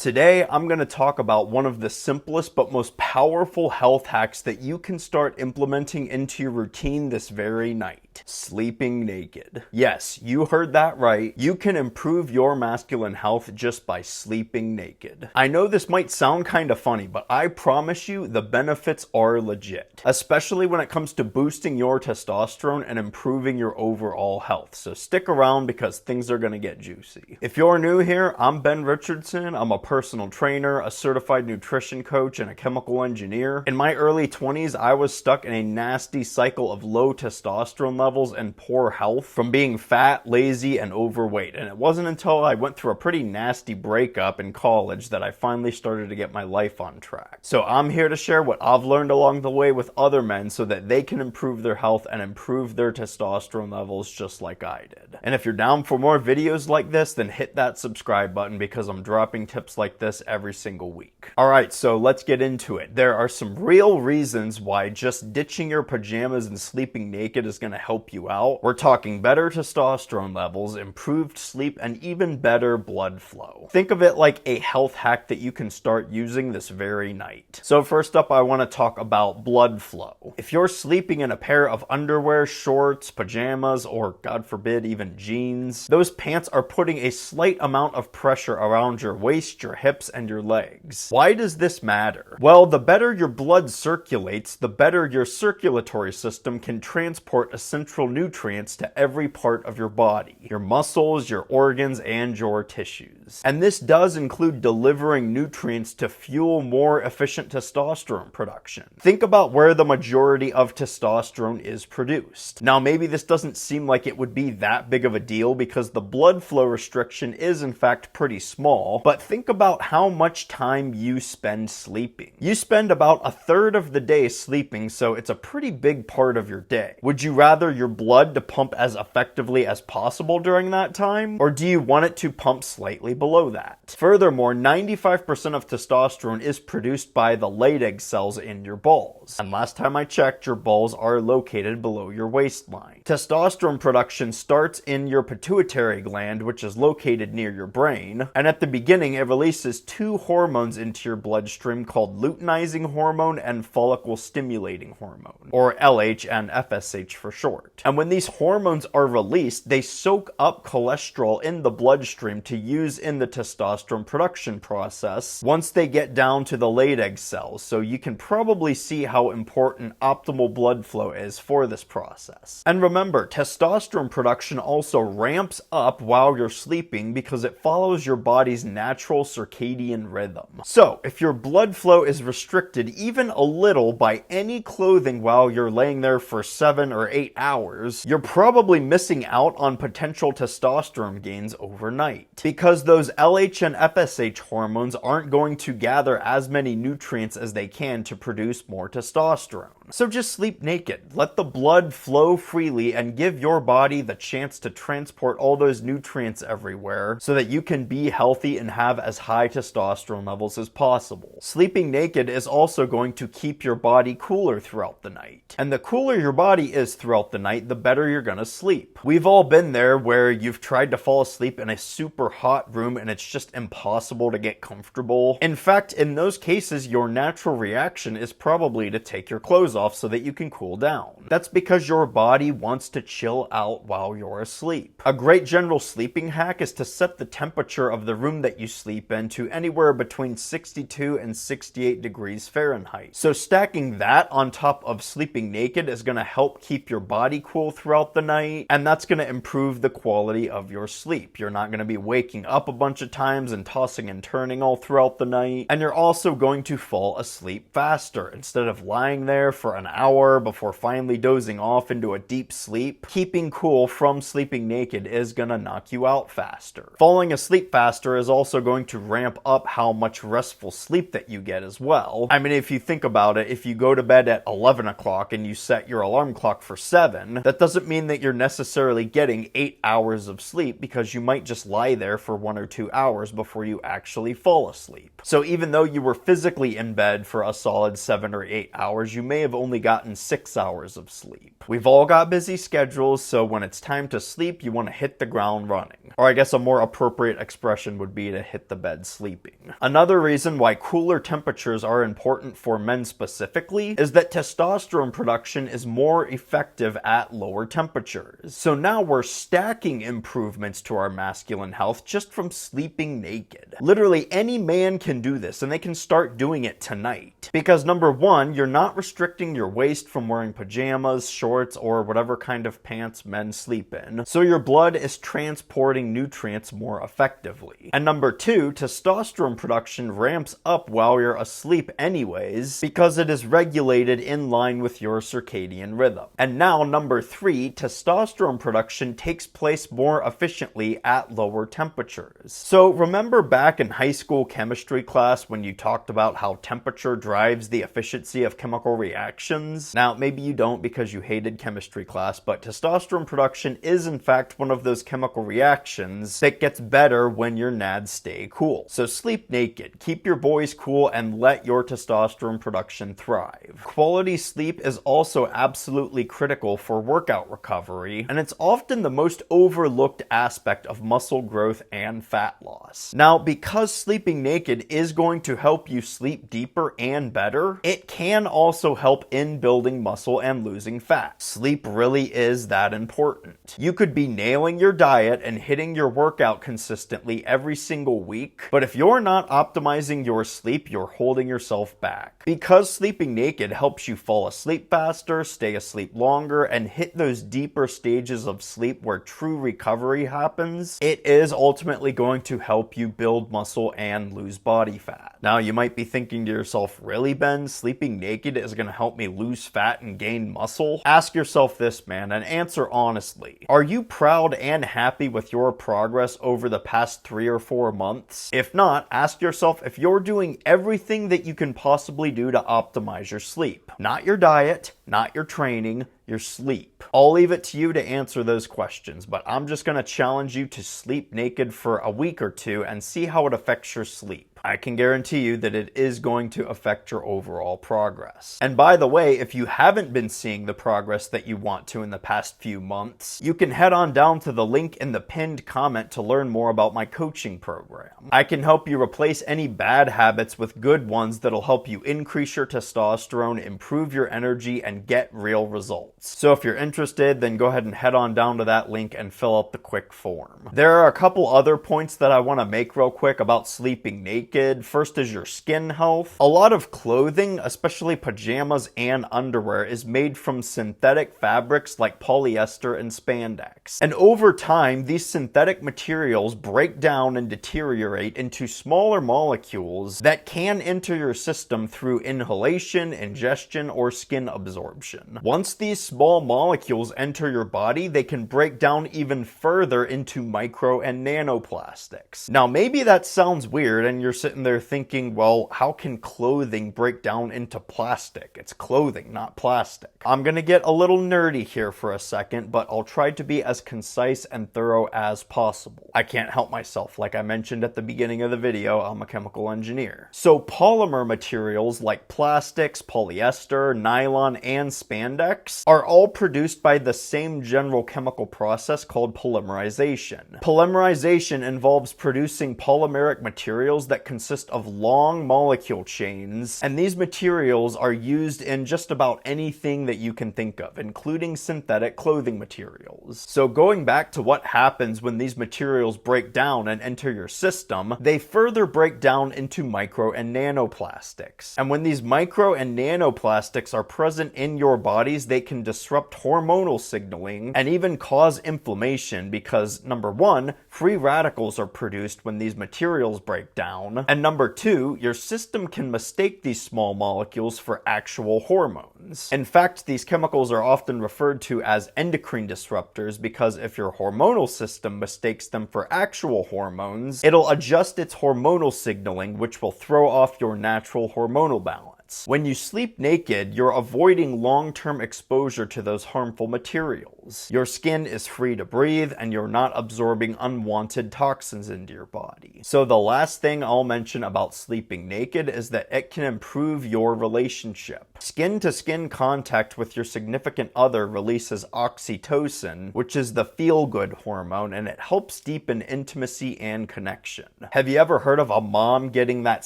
Today, I'm going to talk about one of the simplest but most powerful health hacks that you can start implementing into your routine this very night. Sleeping naked. Yes, you heard that right. You can improve your masculine health just by sleeping naked. I know this might sound kind of funny, but I promise you the benefits are legit, especially when it comes to boosting your testosterone and improving your overall health. So stick around because things are going to get juicy. If you're new here, I'm Ben Richardson. I'm a personal trainer, a certified nutrition coach, and a chemical engineer. In my early 20s, I was stuck in a nasty cycle of low testosterone levels and poor health from being fat, lazy, and overweight. And it wasn't until I went through a pretty nasty breakup in college that I finally started to get my life on track. So I'm here to share what I've learned along the way with other men so that they can improve their health and improve their testosterone levels just like I did. And if you're down for more videos like this, then hit that subscribe button because I'm dropping tips like this every single week. Alright, so let's get into it. There are some real reasons why just ditching your pajamas and sleeping naked is going to help you out. We're talking better testosterone levels, improved sleep, and even better blood flow. Think of it like a health hack that you can start using this very night. So first up, I want to talk about blood flow. If you're sleeping in a pair of underwear, shorts, pajamas, or God forbid, even jeans, those pants are putting a slight amount of pressure around your waist, your hips, and your legs. Why does this matter? Well, the better your blood circulates, the better your circulatory system can transport essential nutrients to every part of your body, your muscles, your organs, and your tissues. And this does include delivering nutrients to fuel more efficient testosterone production. Think about where the majority of testosterone is produced. Now, maybe this doesn't seem like it would be that big of a deal because the blood flow restriction is in fact pretty small, but think about how much time you spend sleeping. You spend about a third of the day sleeping, so it's a pretty big part of your day. Would you rather your blood to pump as effectively as possible during that time, or do you want it to pump slightly below that? Furthermore, 95% of testosterone is produced by the Leydig cells in your balls. And last time I checked, your balls are located below your waistline. Testosterone production starts in your pituitary gland, which is located near your brain, and at the beginning it releases two hormones into your bloodstream called luteinizing hormone and follicle stimulating hormone, or LH and FSH for short. And when these hormones are released, they soak up cholesterol in the bloodstream to use in the testosterone production process once they get down to the Leydig cells, so you can probably see how important optimal blood flow is for this process. And remember, testosterone production also ramps up while you're sleeping because it follows your body's natural circadian rhythm. So, if your blood flow is restricted even a little by any clothing while you're laying there for 7 or 8 hours, you're probably missing out on potential testosterone gains overnight. Because those LH and FSH hormones aren't going to gather as many nutrients as they can to produce more testosterone. So just sleep naked. Let the blood flow freely and give your body the chance to transport all those nutrients everywhere so that you can be healthy and have as high testosterone levels as possible. Sleeping naked is also going to keep your body cooler throughout the night. And the cooler your body is throughout the night, the better you're gonna sleep. We've all been there where you've tried to fall asleep in a super hot room and it's just impossible to get comfortable. In fact, in those cases, your natural reaction is probably to take your clothes off so that you can cool down. That's because your body wants to chill out while you're asleep. A great general sleeping hack is to set the temperature of the room that you sleep in to anywhere between 62 and 68 degrees Fahrenheit. So stacking that on top of sleeping naked is going to help keep your body cool throughout the night, and that's going to improve the quality of your sleep. You're not going to be waking up a bunch of times and tossing and turning all throughout the night, and you're also going to fall asleep faster. Instead of lying there for an hour before finally dozing off into a deep sleep, keeping cool from sleeping naked is going to knock you out faster. Falling asleep faster is also going to ramp up how much restful sleep that you get as well. I mean, if you think about it, if you go to bed at 11 o'clock and you set your alarm clock for 7, that doesn't mean that you're necessarily getting 8 hours of sleep because you might just lie there for 1 or 2 hours before you actually fall asleep. So even though you were physically in bed for a solid 7 or 8 hours, you may have have only gotten 6 hours of sleep. We've all got busy schedules, so when it's time to sleep, you want to hit the ground running. Or I guess a more appropriate expression would be to hit the bed sleeping. Another reason why cooler temperatures are important for men specifically is that testosterone production is more effective at lower temperatures. So now we're stacking improvements to our masculine health just from sleeping naked. Literally any man can do this, and they can start doing it tonight. Because number one, you're not restricting your waist from wearing pajamas, shorts, or whatever kind of pants men sleep in, so your blood is transporting nutrients more effectively. And number two, testosterone production ramps up while you're asleep anyways, because it is regulated in line with your circadian rhythm. And now number three, testosterone production takes place more efficiently at lower temperatures. So remember back in high school chemistry class when you talked about how temperature drives the efficiency of chemical reactions? Now, maybe you don't because you hated chemistry class, but testosterone production is in fact one of those chemical reactions that gets better when your nads stay cool. So sleep naked, keep your boys cool, and let your testosterone production thrive. Quality sleep is also absolutely critical for workout recovery, and it's often the most overlooked aspect of muscle growth and fat loss. Now, because sleeping naked is going to help you sleep deeper and better, it can also help in building muscle and losing fat. Sleep really is that important. You could be nailing your diet and hitting your workout consistently every single week, but if you're not optimizing your sleep, you're holding yourself back. Because sleeping naked helps you fall asleep faster, stay asleep longer, and hit those deeper stages of sleep where true recovery happens, it is ultimately going to help you build muscle and lose body fat. Now, you might be thinking to yourself, really, Ben? Sleeping naked is going to help me lose fat and gain muscle? Ask yourself this, man, and answer honestly. Are you proud and happy with your progress over the past 3 or 4 months? If not, ask yourself if you're doing everything that you can possibly do to optimize your sleep. Not your diet, not your training, your sleep. I'll leave it to you to answer those questions, but I'm just going to challenge you to sleep naked for a week or two and see how it affects your sleep. I can guarantee you that it is going to affect your overall progress. And by the way, if you haven't been seeing the progress that you want to in the past few months, you can head on down to the link in the pinned comment to learn more about my coaching program. I can help you replace any bad habits with good ones that'll help you increase your testosterone, improve your energy, and get real results. So if you're interested, then go ahead and head on down to that link and fill out the quick form. There are a couple other points that I want to make real quick about sleeping naked. First is your skin health. A lot of clothing, especially pajamas and underwear, is made from synthetic fabrics like polyester and spandex. And over time, these synthetic materials break down and deteriorate into smaller molecules that can enter your system through inhalation, ingestion, or skin absorption. Once these small molecules enter your body, they can break down even further into micro and nanoplastics. Now, maybe that sounds weird and you're sitting there thinking, well, how can clothing break down into plastic? It's clothing, not plastic. I'm gonna get a little nerdy here for a second, but I'll try to be as concise and thorough as possible. I can't help myself. Like I mentioned at the beginning of the video, I'm a chemical engineer. So polymer materials like plastics, polyester, nylon, and spandex are all produced by the same general chemical process called polymerization. Polymerization involves producing polymeric materials that consist of long molecule chains, and these materials are used in just about anything that you can think of, including synthetic clothing materials. So going back to what happens when these materials break down and enter your system, they further break down into micro and nanoplastics. And when these micro and nanoplastics are present in your bodies, they can disrupt hormonal signaling and even cause inflammation because, number one, free radicals are produced when these materials break down, and number two, your system can mistake these small molecules for actual hormones. In fact, these chemicals are often referred to as endocrine disruptors because if your hormonal system mistakes them for actual hormones, it'll adjust its hormonal signaling, which will throw off your natural hormonal balance. benefits. When you sleep naked, you're avoiding long-term exposure to those harmful materials. Your skin is free to breathe, and you're not absorbing unwanted toxins into your body. So the last thing I'll mention about sleeping naked is that it can improve your relationship. Skin-to-skin contact with your significant other releases oxytocin, which is the feel-good hormone, and it helps deepen intimacy and connection. Have you ever heard of a mom getting that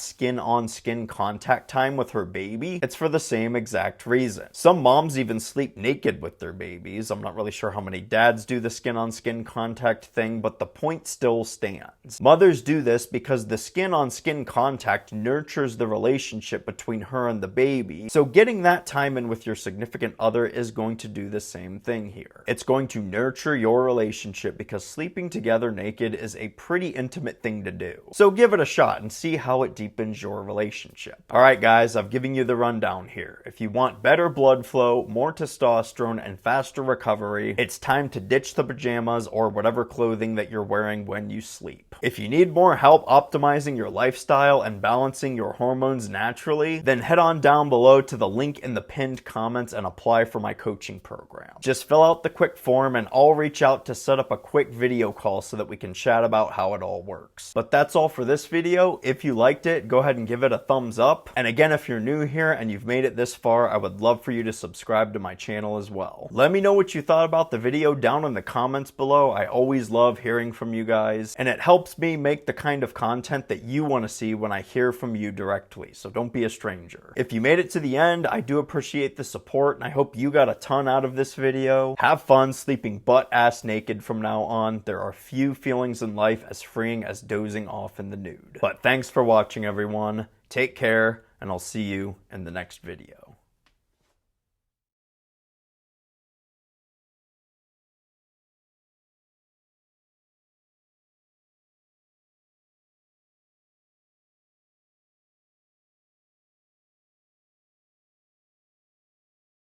skin-on-skin contact time with her baby? It's for the same exact reason. Some moms even sleep naked with their babies. I'm not really sure how many dads do the skin-on-skin contact thing, but the point still stands. Mothers do this because the skin-on-skin contact nurtures the relationship between her and the baby, so getting that time in with your significant other is going to do the same thing here. It's going to nurture your relationship because sleeping together naked is a pretty intimate thing to do. So give it a shot and see how it deepens your relationship. Alright guys, I've given you the rundown here. If you want better blood flow, more testosterone, and faster recovery, it's time to ditch the pajamas or whatever clothing that you're wearing when you sleep. If you need more help optimizing your lifestyle and balancing your hormones naturally, then head on down below to the link in the pinned comments and apply for my coaching program. Just fill out the quick form and I'll reach out to set up a quick video call so that we can chat about how it all works. But that's all for this video. If you liked it, go ahead and give it a thumbs up. And again, if you're new here and you've made it this far, I would love for you to subscribe to my channel as well. Let me know what you thought about the video down in the comments below. I always love hearing from you guys, and it helps me make the kind of content that you want to see when I hear from you directly, so don't be a stranger. If you made it to the end, I do appreciate the support, and I hope you got a ton out of this video. Have fun sleeping butt-ass naked from now on. There are few feelings in life as freeing as dozing off in the nude. But thanks for watching, everyone. Take care, and I'll see you in the next video.